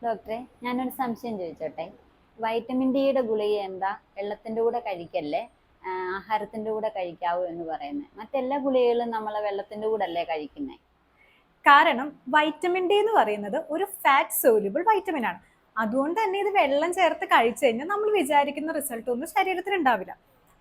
ഡോക്ടറെ, ഞാനൊരു സംശയം ചോദിച്ചോട്ടെ? വൈറ്റമിൻ ഡിയുടെ ഗുളിക എന്താ വെള്ളത്തിന്റെ കൂടെ കഴിക്കല്ലേ, ആഹാരത്തിന്റെ കൂടെ കഴിക്കാവൂ എന്ന് പറയുന്നത്? മറ്റെല്ലാ ഗുളികകളും നമ്മളെ വെള്ളത്തിന്റെ കൂടെ അല്ലേ കഴിക്കുന്നത്? കാരണം വൈറ്റമിൻ ഡി എന്ന് പറയുന്നത് ഒരു ഫാറ്റ് സോല്യൂബിൾ വൈറ്റമിൻ ആണ്. അതുകൊണ്ട് തന്നെ ഇത് വെള്ളം ചേർത്ത് കഴിച്ചു കഴിഞ്ഞാൽ നമ്മൾ വിചാരിക്കുന്ന റിസൾട്ട് ഒന്നും ശരീരത്തിന് ഉണ്ടാവില്ല.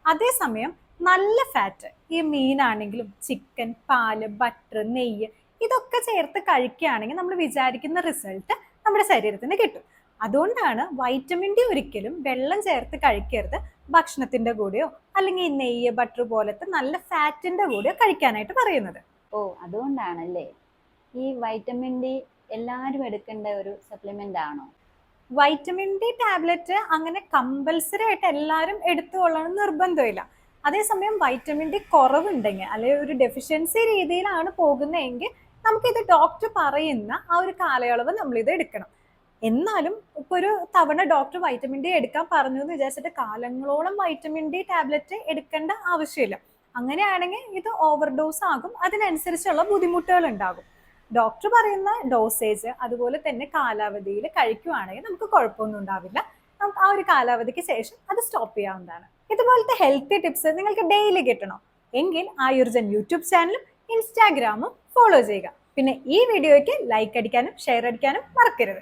അതേസമയം നല്ല ഫാറ്റ്, ഈ മീനാണെങ്കിലും ചിക്കൻ, പാല്, ബട്ടർ, നെയ്യ്, ഇതൊക്കെ ചേർത്ത് കഴിക്കുകയാണെങ്കിൽ നമ്മൾ വിചാരിക്കുന്ന റിസൾട്ട് നമ്മുടെ ശരീരത്തിന് കിട്ടും. അതുകൊണ്ടാണ് വൈറ്റമിൻ ഡി ഒരിക്കലും വെള്ളം ചേർത്ത് കഴിക്കരുത്. ഭക്ഷണത്തിന്റെ കൂടെയോ അല്ലെങ്കിൽ ഈ നെയ്യ്, ബട്ടർ പോലത്തെ നല്ല ഫാറ്റിന്റെ കൂടെയോ കഴിക്കാനായിട്ട് പറയുന്നത്. ഓ, അതുകൊണ്ടാണല്ലേ. ഈ വൈറ്റമിൻ ഡി എല്ലാവരും എടുക്കേണ്ട ഒരു സപ്ലിമെന്റ് ആണോ? വൈറ്റമിൻ ഡി ടാബ്ലറ്റ് അങ്ങനെ കമ്പൽസറി ആയിട്ട് എല്ലാവരും എടുത്തുകൊള്ളണം നിർബന്ധമില്ല. അതേസമയം വൈറ്റമിൻ ഡി കുറവുണ്ടെങ്കിൽ അല്ലെങ്കിൽ ഒരു ഡെഫിഷ്യൻസി രീതിയിലാണ് പോകുന്നതെങ്കിൽ നമുക്കിത് ഡോക്ടർ പറയുന്ന ആ ഒരു കാലയളവ് നമ്മളിത് എടുക്കണം. എന്നാലും ഇപ്പൊ ഒരു തവണ ഡോക്ടർ വൈറ്റമിൻ ഡി എടുക്കാൻ പറഞ്ഞു എന്ന് വിചാരിച്ചിട്ട് കാലങ്ങളോളം വൈറ്റമിൻ ഡി ടാബ്ലറ്റ് എടുക്കേണ്ട ആവശ്യമില്ല. അങ്ങനെയാണെങ്കിൽ ഇത് ഓവർഡോസ് ആകും, അതിനനുസരിച്ചുള്ള ബുദ്ധിമുട്ടുകൾ ഉണ്ടാകും. ഡോക്ടർ പറയുന്ന ഡോസേജ് അതുപോലെ തന്നെ കാലാവധിയിൽ കഴിക്കുവാണെങ്കിൽ നമുക്ക് കുഴപ്പമൊന്നും ഉണ്ടാവില്ല. നമുക്ക് ആ ഒരു കാലാവധിക്ക് ശേഷം അത് സ്റ്റോപ്പ് ചെയ്യാവുന്നതാണ്. ഇതുപോലത്തെ ഹെൽത്തി ടിപ്സ് നിങ്ങൾക്ക് ഡെയിലി കിട്ടണോ എങ്കിൽ ആയുർജൻ യൂട്യൂബ് ചാനലും ഇൻസ്റ്റാഗ്രാമും ഫോളോ ചെയ്യുക. പിന്നെ ഈ വീഡിയോയ്ക്ക് ലൈക്ക് അടിക്കാനും ഷെയർ അടിക്കാനും മറക്കരുത്.